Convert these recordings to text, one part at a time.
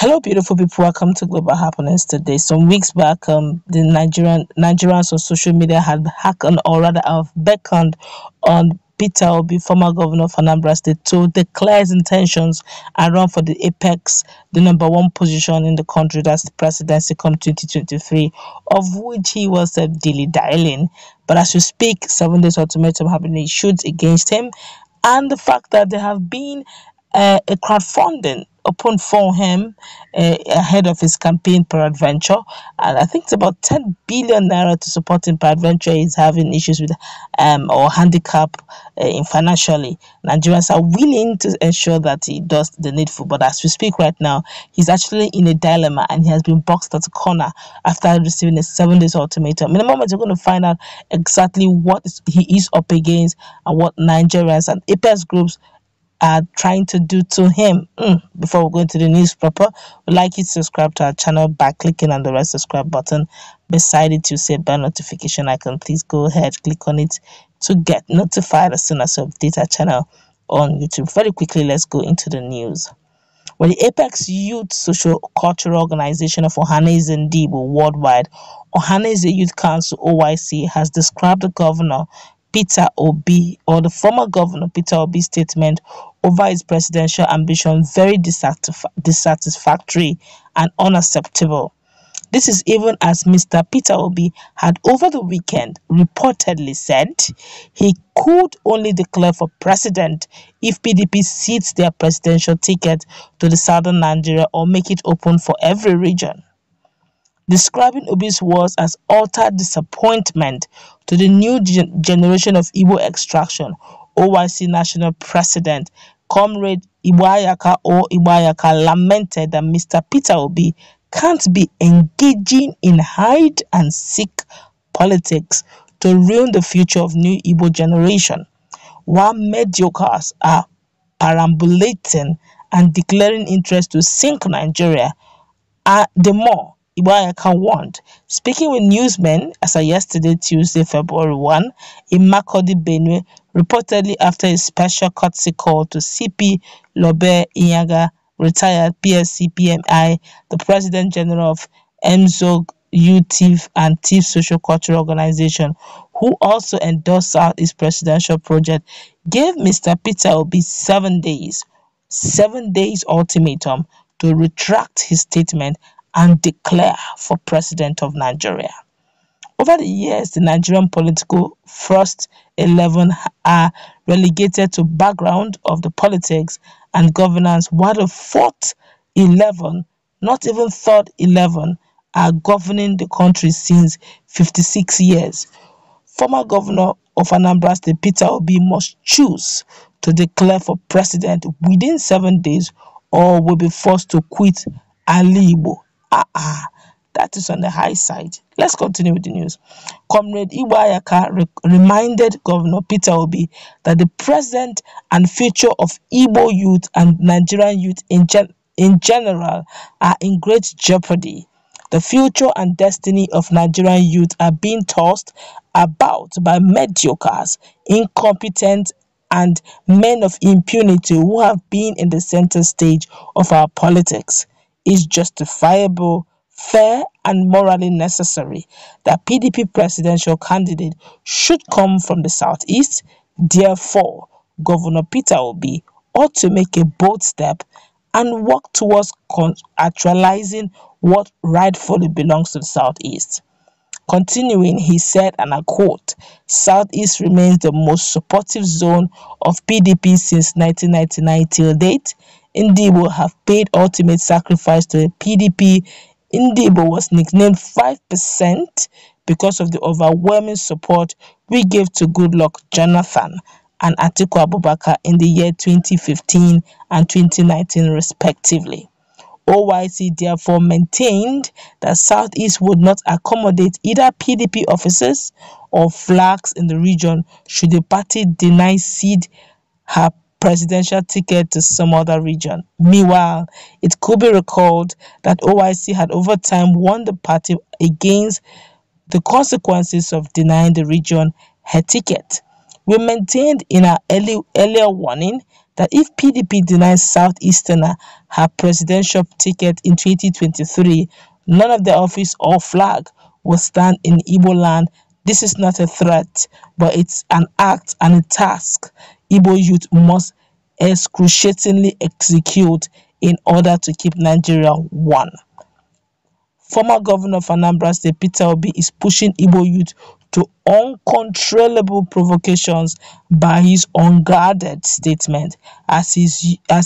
Hello, beautiful people. Welcome to Global Happiness today. Some weeks back, the Nigerians on social media had hacked on, or rather, have beckoned on Peter Obi, former governor of Anambra State, to declare his intentions and run for the apex, the number one position in the country, that's the presidency come 2023, of which he was dilly-dallying. But as we speak, 7 days ultimatum have been issued against him, and the fact that there have been a crowdfunding opened for him ahead of his campaign peradventure, and I think it's about 10 billion naira to support him peradventure. He's having issues with or handicap in financially. Nigerians are willing to ensure that he does the needful, but as we speak right now, he's actually in a dilemma and he has been boxed at a corner after receiving a 7 days ultimatum. In a moment, we're going to find out exactly what he is up against and what Nigerians and apex groups are trying to do to him. Before we go into the news proper, we'd like you to subscribe to our channel by clicking on the red subscribe button beside it. You see a bell notification icon. Please go ahead, click on it to get notified as soon as we update our channel on YouTube. Very quickly, let's go into the news. Well, the Apex Youth Social Cultural Organization of Ohaneze and Ndigbo worldwide, Ohaneze Youth Council (OYC), has described the governor Peter Obi, or the former governor Peter Obi's statement over his presidential ambition very dissatisfactory and unacceptable. This is even as Mr. Peter Obi had over the weekend reportedly said he could only declare for president if PDP cedes their presidential ticket to the southern Nigeria or make it open for every region. Describing Obi's words as utter disappointment to the new generation of Igbo extraction, OYC National President Comrade Igbo lamented that Mr. Peter Obi can't be engaging in hide and seek politics to ruin the future of new Igbo generation, while mediocres are perambulating and declaring interest to sink Nigeria. The more Iwayaka warned, speaking with newsmen as of yesterday, Tuesday, February 1, in Makurdi, Benue, reportedly after a special courtesy call to CP Lobe Inyaga, retired PSC PMI, the President General of MZOG UTIF and TIF Social Cultural Organization, who also endorsed Southeast presidential project, gave Mr. Peter Obi 7 days ultimatum to retract his statement and declare for president of Nigeria. Over the years, the Nigerian political first 11 are relegated to background of the politics and governance, while the fourth 11, not even third 11, are governing the country since 56 years. Former governor of Anambra State, Peter Obi, must choose to declare for president within 7 days or will be forced to quit Igbo. That is on the high side. Let's continue with the news. Comrade Iwayaka reminded Governor Peter Obi that the present and future of Igbo youth and Nigerian youth in general are in great jeopardy. The future and destiny of Nigerian youth are being tossed about by mediocres, incompetent, and men of impunity who have been in the center stage of our politics. Is justifiable, fair, and morally necessary that PDP presidential candidate should come from the southeast. Therefore, Governor Peter Obi ought to make a bold step and work towards actualizing what rightfully belongs to the southeast. Continuing, he said, and I quote, "Southeast remains the most supportive zone of PDP since 1999 till date. Ndigbo have paid ultimate sacrifice to the PDP. Ndigbo was nicknamed 5% because of the overwhelming support we gave to Goodluck Jonathan and Atiku Abubakar in the year 2015 and 2019 respectively. OYC therefore maintained that Southeast would not accommodate either PDP officers or flags in the region should the party deny cede her presidential ticket to some other region. Meanwhile, it could be recalled that OYC had over time warned the party against the consequences of denying the region her ticket. We maintained in our earlier warning that if PDP denies Southeasterner her presidential ticket in 2023, none of the office or flag will stand in Igbo land. This is not a threat, but it's an act and a task Igbo youth must excruciatingly execute in order to keep Nigeria one. Former governor of Anambra State, Peter Obi, is pushing Igbo youth to uncontrollable provocations by his unguarded statement as he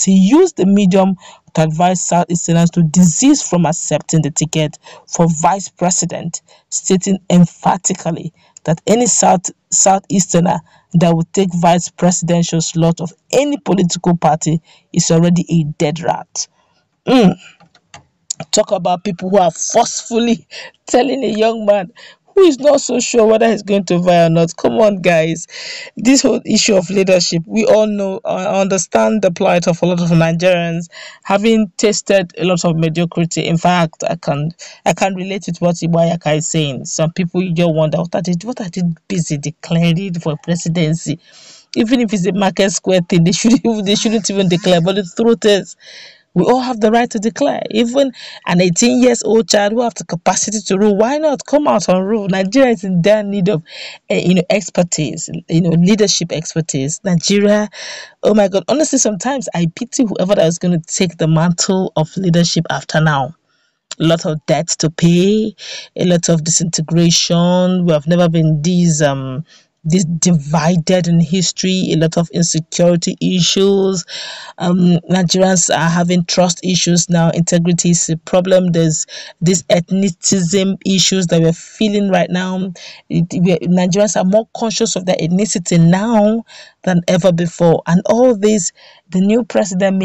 used the medium to advise Southeasterners to desist from accepting the ticket for vice president, stating emphatically that any Southeasterner that would take vice presidential slot of any political party is already a dead rat. Talk about people who are forcefully telling a young man who is not so sure whether he's going to vie or not. Come on, guys. This whole issue of leadership, we all know, understand the plight of a lot of Nigerians, having tasted a lot of mediocrity. In fact, I can relate with what Ibayaka is saying. Some people, you just wonder what are they busy declaring for presidency. Even if it's a market square thing, they shouldn't even declare. But the truth is, we all have the right to declare. Even an 18-year-old child who have the capacity to rule, why not come out and rule? Nigeria is in dire need of, expertise, leadership expertise. Nigeria, oh my God, honestly, sometimes I pity whoever that is going to take the mantle of leadership after now. A lot of debt to pay, a lot of disintegration. We have never been this divided in history, a lot of insecurity issues. Nigerians are having trust issues now. Integrity is a problem. There's this ethnicism issues that we're feeling right now. Nigerians are more conscious of their ethnicity now than ever before. And all this, the new president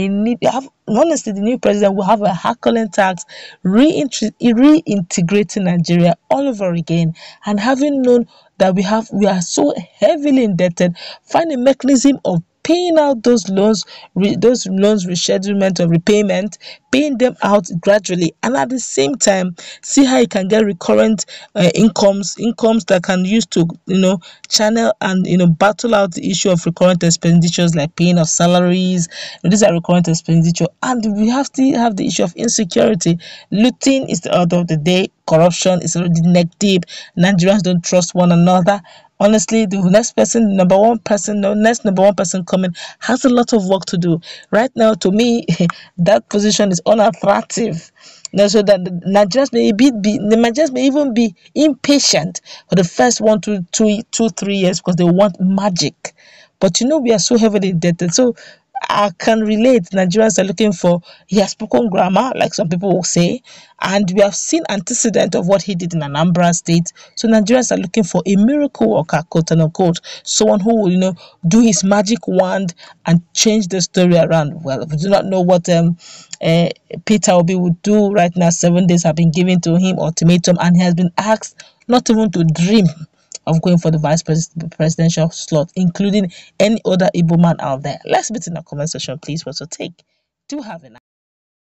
honestly, the new president will have a hackling task reintegrating Nigeria all over again. And having known that we are so heavily indebted, find a mechanism of paying out those loans reschedulement of repayment, paying them out gradually, and at the same time see how you can get recurrent incomes that can use to channel and battle out the issue of recurrent expenditures like paying of salaries. These are recurrent expenditure, and we still have the issue of insecurity. Looting is the order of the day. Corruption is already neck deep. Nigerians don't trust one another. Honestly, the next number one person coming has a lot of work to do. Right now, to me, that position is unattractive. So that the Nigerians may even be impatient for the first 1 to 3 years because they want magic. But we are so heavily indebted. So I can relate. Nigerians are looking for, he has spoken grammar, like some people will say, and we have seen antecedent of what he did in Anambra State. So Nigerians are looking for a miracle worker, quote unquote, someone who will, do his magic wand and change the story around. Well, we do not know what Peter Obi would do right now. 7 days have been given to him, ultimatum, and he has been asked not even to dream of going for the vice presidential slot, including any other Igbo man out there. Let's meet in the comment section, please, for your take. Do have a nice